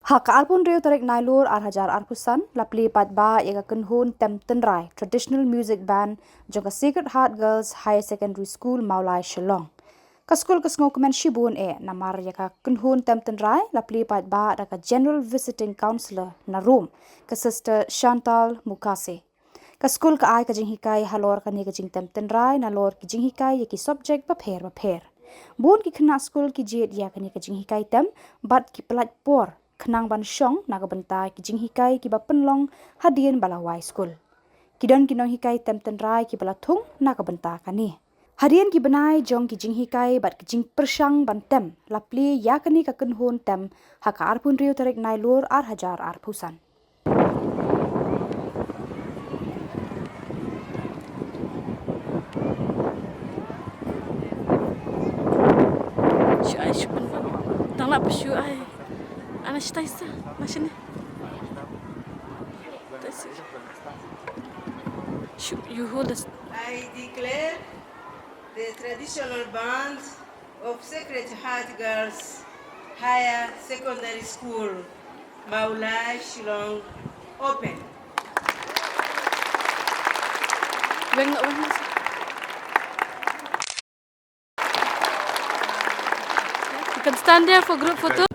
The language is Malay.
Hak alpun riu tarik nailur arhajar arpusan lapli patba yaga kunhun temtenrai traditional music band jongka Sacred Heart Girls Higher Secondary School Maulai Shillong. Kaskul kasngo kemen shibun namar yaga kunhun temtenrai lapli patba daka General Visiting Counselor na room ka Sister Chantal MUKASE. Kaskul ka ai kajing hikai halor kani kajing temtenrai na lor kijing hikai yaki subject bapher. Bun ki kena skul ki jet ya kani kajing hikai tem bat ki pelat por kenang ban syong naga bentai ki jing hikai ki ba penlong hadien balawai skul. Kidon kinong hikai tem tenrai ki balatung naga benta kani. Hadien ki benai jong ki jing hikai bat ki jing persyang ban tem lapli ya kani ka kenhun tem haka arpun riu tarik nailur arhajar arpusan. Syuai syupan tak nak bersyuai. Anak Taisa macam ni. You hold us. I declare the traditional band of Sacred Heart Girls Higher Secondary School, Maulai, Shillong, open. You can stand there for group photo.